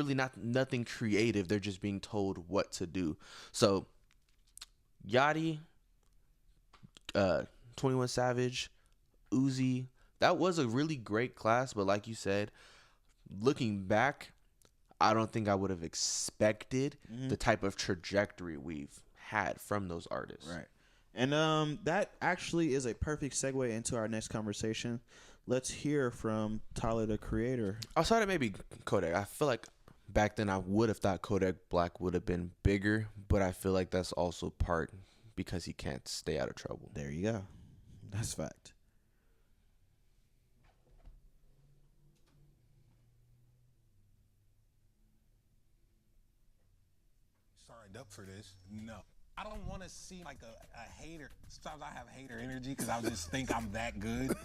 really not nothing creative. They're just being told what to do. So Yachty, uh, 21 Savage, Uzi, that was a really great class. But like you said, looking back, I don't think I would have expected Hmm. the type of trajectory we've had from those artists. Right. And that actually is a perfect segue into our next conversation. Let's hear from Tyler the Creator. Outside of maybe Kodak, I feel like back then I would have thought Kodak Black would have been bigger, but I feel like that's also part because he can't stay out of trouble. There you go. That's fact. Signed up for this. No. I don't want to seem like a hater. Sometimes I have hater energy because I just think I'm that good.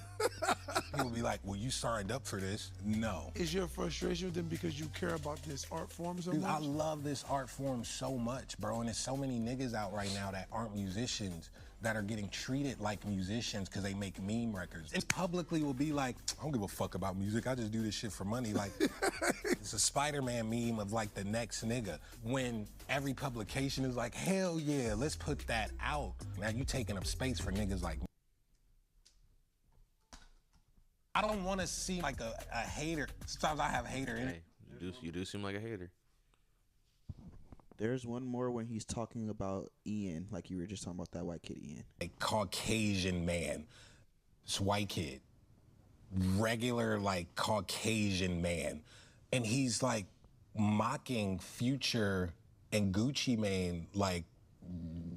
People be like, well, you signed up for this. No. Is your frustration with them because you care about this art form so Dude, I much? love this art form so much, bro. And there's so many niggas out right now that aren't musicians that are getting treated like musicians because they make meme records. And publicly will be like, I don't give a fuck about music. I just do this shit for money. Like, it's a Spider-Man meme of like the next nigga. When every publication is like, hell yeah, let's put that out. Now you taking up space for niggas like me. I don't want to seem like a hater. Sometimes I have hater energy. Hey, you do seem like a hater. There's one more when he's talking about Ian, like you were just talking about that white kid Ian. A Caucasian man, this white kid, regular like Caucasian man, and he's like mocking Future and Gucci Mane like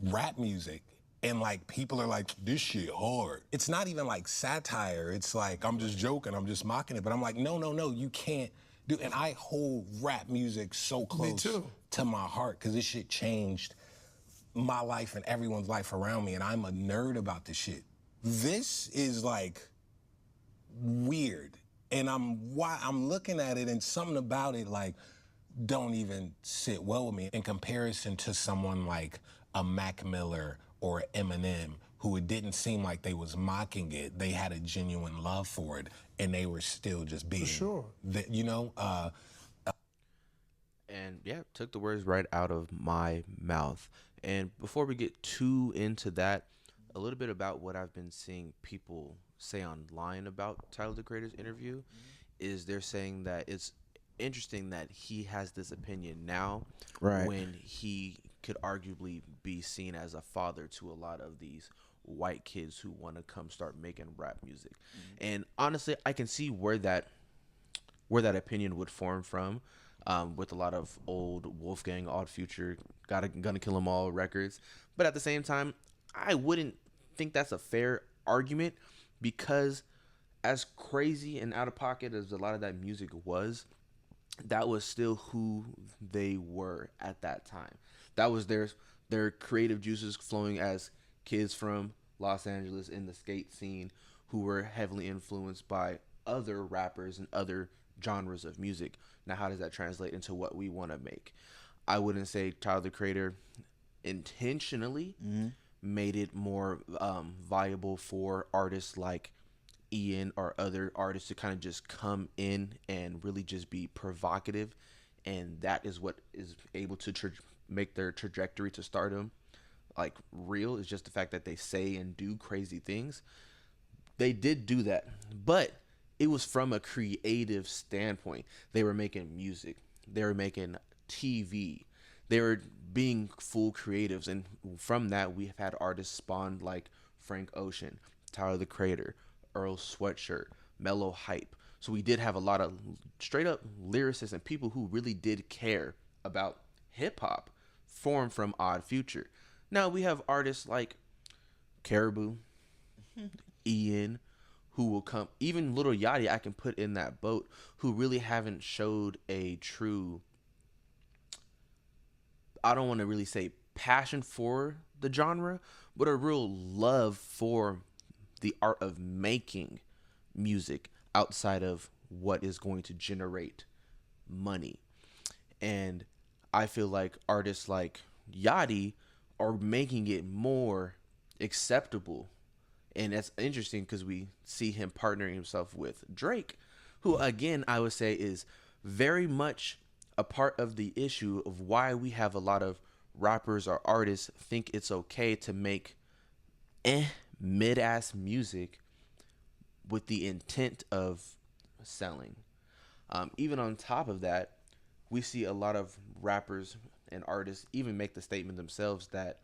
rap music. And like people are like, this shit hard. It's not even like satire. It's like, I'm just joking, I'm just mocking it. But I'm like, no, you can't do. And I hold rap music so close to my heart because this shit changed my life and everyone's life around me. And I'm a nerd about this shit. This is like weird. And I'm looking at it and something about it like don't even sit well with me in comparison to someone like a Mac Miller or Eminem, who it didn't seem like they was mocking it. They had a genuine love for it, and they were still just being, you know. And yeah, took the words right out of my mouth. And before we get too into that, a little bit about what I've been seeing people say online about Tyler the Creator's interview is they're saying that it's interesting that he has this opinion now, Right. when he could arguably be seen as a father to a lot of these white kids who want to come start making rap music. And honestly, I can see where that opinion would form from, with a lot of old Wolfgang, Odd Future, Gonna Kill 'Em All records. But at the same time, I wouldn't think that's a fair argument because, as crazy and out of pocket as a lot of that music was, that was still who they were at that time. That was their creative juices flowing as kids from Los Angeles in the skate scene who were heavily influenced by other rappers and other genres of music. Now, how does that translate into what we want to make? I wouldn't say Tyler the Creator intentionally made it more viable for artists like Ian or other artists to kind of just come in and really just be provocative, and that is what is able to make their trajectory to stardom like real. Is just the fact that they say and do crazy things. They did do that, but it was from a creative standpoint. They were making music, they were making TV, they were being full creatives, and from that we have had artists spawn like Frank Ocean, Tyler the Creator, Earl Sweatshirt, Mellow Hype. So we did have a lot of straight up lyricists and people who really did care about hip hop formed from Odd Future. Now we have artists like Caribou, Ian, who will come, even Little Yachty I can put in that boat, who really haven't showed a true, I don't want to really say passion for the genre, but a real love for the art of making music outside of what is going to generate money. And I feel like artists like Yachty are making it more acceptable. And that's interesting because we see him partnering himself with Drake, who again I would say is very much a part of the issue of why we have a lot of rappers or artists think it's okay to make mid-ass music with the intent of selling. Even on top of that, we see a lot of rappers and artists even make the statement themselves that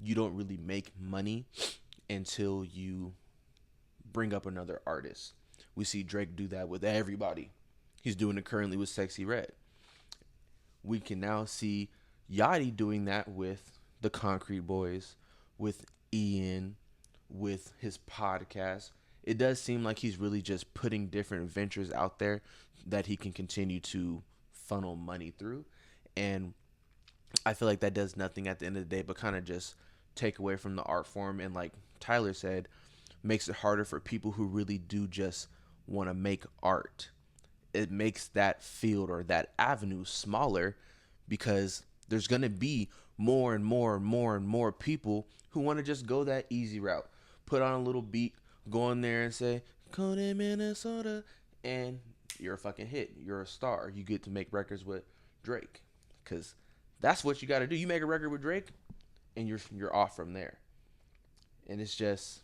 you don't really make money until you bring up another artist. We see Drake do that with everybody. He's doing it currently with Sexy Red. We can now see Yachty doing that with the Concrete Boys, with Ian, with his podcast. It does seem like he's really just putting different ventures out there that he can continue to funnel money through. And I feel like that does nothing at the end of the day but kind of just take away from the art form, and like Tyler said, makes it harder for people who really do just want to make art. It makes that field or that avenue smaller because there's going to be more and more and more and more people who want to just go that easy route. Put on a little beat, go in there and say, "Call in Minnesota," and you're a fucking hit. You're a star. You get to make records with Drake because that's what you got to do. You make a record with Drake and you're off from there. And it's just,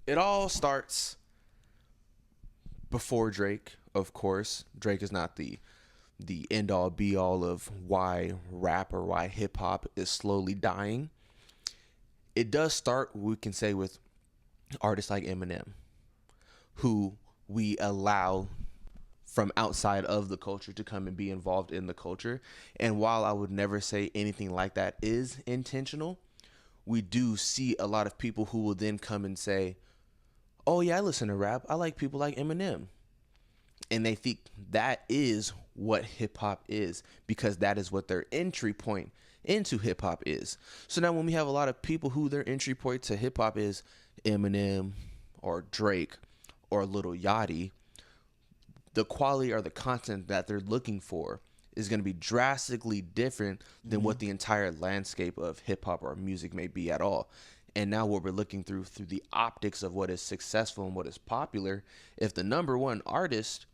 it all starts before Drake, of course. Drake is not the end all be all of why rap or why hip hop is slowly dying. It does start, we can say, with artists like Eminem, who we allow from outside of the culture to come and be involved in the culture. And while I would never say anything like that is intentional, we do see a lot of people who will then come and say, "Oh yeah, I listen to rap. I like people like Eminem." And they think that is what hip hop is because that is what their entry point into hip hop is. So now when we have a lot of people who their entry point to hip hop is Eminem or Drake or Lil Yachty, the quality or the content that they're looking for is going to be drastically different than what the entire landscape of hip hop or music may be at all. And now what we're looking through the optics of what is successful and what is popular, if the number one artist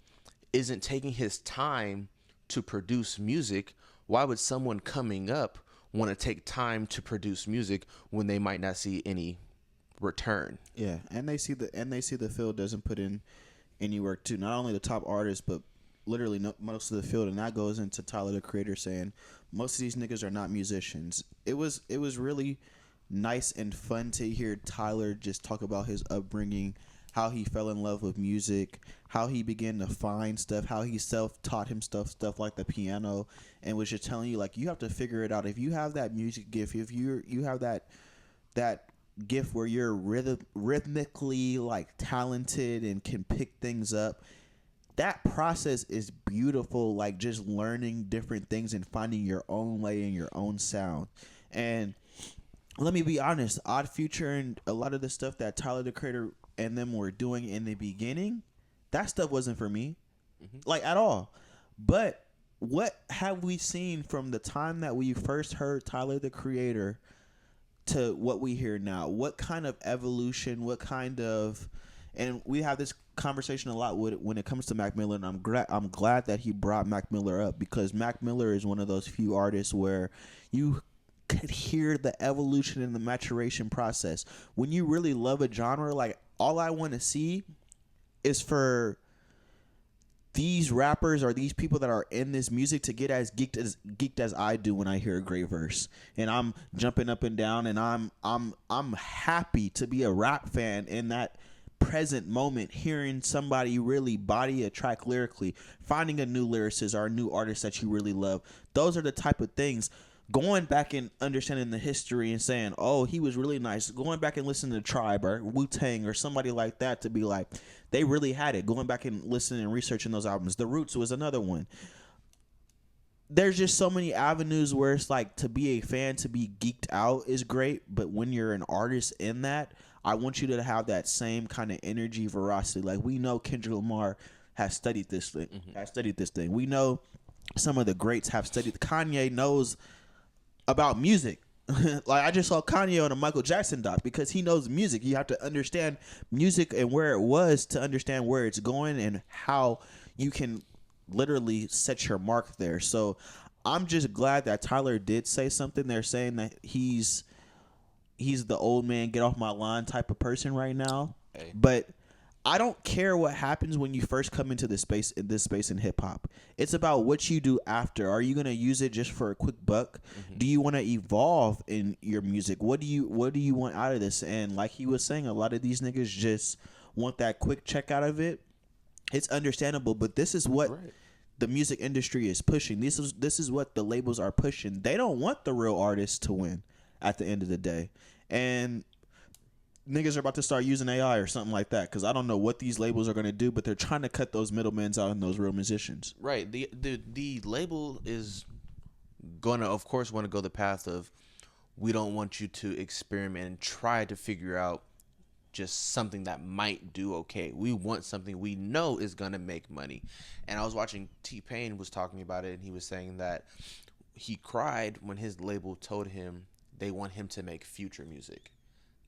isn't taking his time to produce music, why would someone coming up want to take time to produce music when they might not see any return? Yeah, and they see the field doesn't put in any work too. Not only the top artists, but literally most of the field, and that goes into Tyler the Creator saying most of these niggas are not musicians. It was really nice and fun to hear Tyler just talk about his upbringing, how he fell in love with music, how he began to find stuff, how he self-taught himself stuff like the piano, and was just telling you, like, you have to figure it out. If you have that music gift, if you have that gift where you're rhythmically like talented and can pick things up, that process is beautiful. Like just learning different things and finding your own way and your own sound. And let me be honest, Odd Future and a lot of the stuff that Tyler the Creator and them were doing in the beginning, that stuff wasn't for me, like at all. But what have we seen from the time that we first heard Tyler the Creator to what we hear now? What kind of evolution, what kind of, and we have this conversation a lot when it comes to Mac Miller, and I'm glad that he brought Mac Miller up, because Mac Miller is one of those few artists where you could hear the evolution and the maturation process. When you really love a genre, like all I want to see is for these rappers or these people that are in this music to get as geeked as I do when I hear a great verse, and I'm jumping up and down, and I'm happy to be a rap fan in that present moment, hearing somebody really body a track lyrically, finding a new lyricist or a new artist that you really love. Those are the type of things. Going back and understanding the history and saying, oh, he was really nice. Going back and listening to Tribe or Wu-Tang or somebody like that to be like, they really had it. Going back and listening and researching those albums. The Roots was another one. There's just so many avenues where it's like, to be a fan, to be geeked out is great. But when you're an artist in that, I want you to have that same kind of energy, veracity. Like, we know Kendrick Lamar has studied this thing. We know some of the greats have studied. Kanye knows about music. Like, I just saw Kanye on a Michael Jackson doc, because he knows music. You have to understand music and where it was to understand where it's going and how you can literally set your mark there. So I'm just glad that Tyler did say something. They're saying that he's the old man, get off my lawn type of person right now. Hey. But I don't care what happens when you first come into this space in hip hop. It's about what you do after. Are you gonna use it just for a quick buck? Do you want to evolve in your music? What do you want out of this? And like he was saying, a lot of these niggas just want that quick check out of it. It's understandable, but this is what the music industry is pushing. This is what the labels are pushing. They don't want the real artists to win at the end of the day. And niggas are about to start using AI or something like that, because I don't know what these labels are going to do, but they're trying to cut those middlemen out and those real musicians. Right. The label is gonna, of course, want to go the path of, we don't want you to experiment and try to figure out just something that might do okay. We want something we know is gonna make money. And I was watching T-Pain was talking about it, and he was saying that he cried when his label told him they want him to make future music.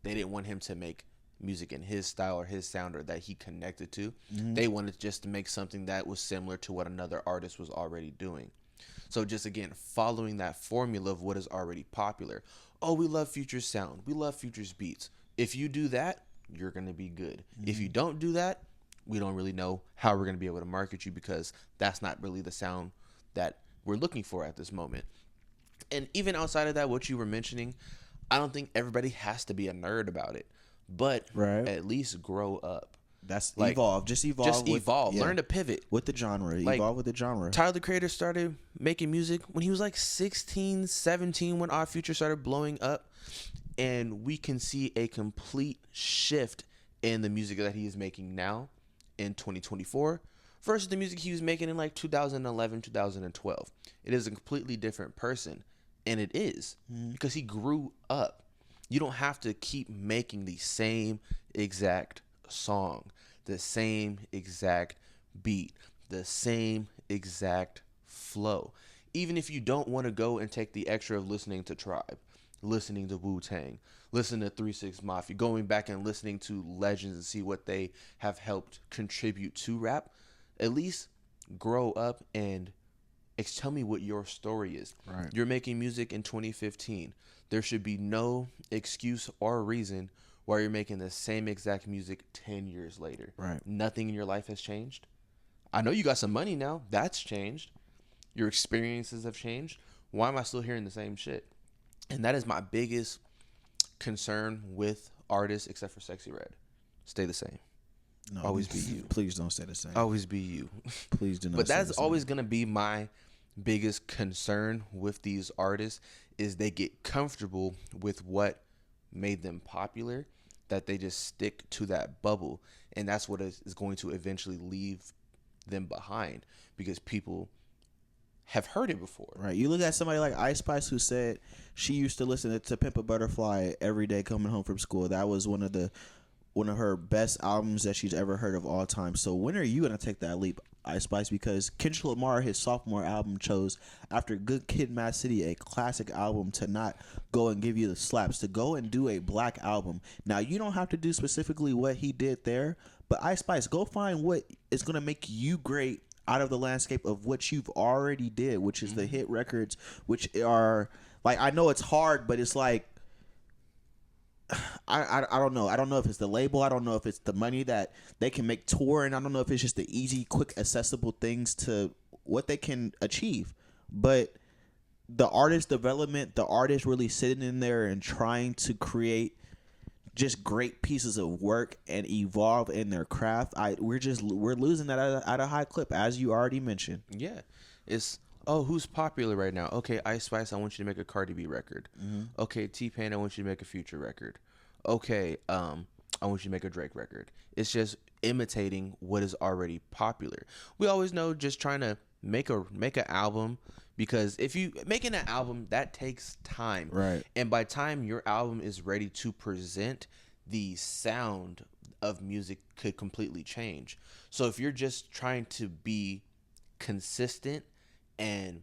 They didn't want him to make music in his style or his sound or that he connected to. They wanted just to make something that was similar to what another artist was already doing. So just, again, following that formula of what is already popular. Oh, we love Future's sound. We love Future's beats. If you do that, you're going to be good. If you don't do that, we don't really know how we're going to be able to market you, because that's not really the sound that we're looking for at this moment. And even outside of that, what you were mentioning, I don't think everybody has to be a nerd about it, but at least grow up. That's like, evolve. Just evolve. Just evolve. Learn to pivot with the genre. Like, evolve with the genre. Tyler the Creator started making music when he was like 16, 17, when Odd Future started blowing up, and we can see a complete shift in the music that he is making now in 2024 versus the music he was making in like 2011, 2012. It is a completely different person. And it is, because he grew up. You don't have to keep making the same exact song, the same exact beat, the same exact flow. Even if you don't want to go and take the extra of listening to Tribe, listening to Wu-Tang, listening to 3 6 Mafia, going back and listening to legends and see what they have helped contribute to rap, at least grow up and tell me what your story is. Right. You're making music in 2015. There should be no excuse or reason why you're making the same exact music 10 years later. Right. Nothing in your life has changed. I know you got some money now. That's changed. Your experiences have changed. Why am I still hearing the same shit? And that is my biggest concern with artists, except for Sexy Red. Stay the same. No, always be you. Please don't stay the same. Always be you. Please do not. But stay that's the same. always going to be my biggest concern with these artists, is they get comfortable with what made them popular, that they just stick to that bubble, and that's what is going to eventually leave them behind, because people have heard it before. Right. You look at somebody like Ice Spice, who said she used to listen to Pimp a Butterfly every day coming home from school. That was one of her best albums that she's ever heard of all time. So when are you gonna take that leap, Ice Spice? Because Kendrick Lamar, his sophomore album, chose, after Good Kid, Mad City, a classic album, to not go and give you the slaps, to go and do a black album. Now, you don't have to do specifically what he did there, but Ice Spice, go find what is gonna make you great out of the landscape of what you've already did, which is the hit records, which are, like, I know it's hard, but it's like, I don't know. I don't know if it's the label. I don't know if it's the money that they can make touring. I don't know if it's just the easy, quick, accessible things to what they can achieve. But the artist development, the artist really sitting in there and trying to create just great pieces of work and evolve in their craft. We're losing that at a high clip, as you already mentioned. Yeah. It's, oh, who's popular right now? Okay, Ice Spice, I want you to make a Cardi B record. Okay, T-Pain, I want you to make a Future record. Okay, I want you to make a Drake record. It's just imitating what is already popular. We always know just trying to make an album, because if you making an album, that takes time. Right. And by time your album is ready to present, the sound of music could completely change. So if you're just trying to be consistent and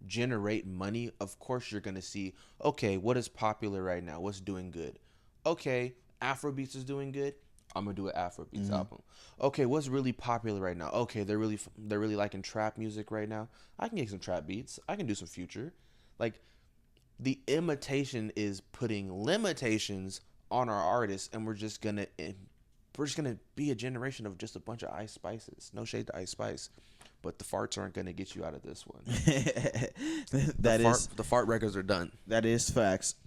generate money, of course you're going to see, okay, what is popular right now? What's doing good? Okay, Afrobeats is doing good. I'm gonna do an Afrobeats album. Okay, what's really popular right now? Okay, they're really liking trap music right now. I can get some trap beats. I can do some Future. Like, the imitation is putting limitations on our artists, and we're just gonna be a generation of just a bunch of Ice Spices. No shade to Ice Spice, but the farts aren't gonna get you out of this one. That is The fart records are done. that is facts.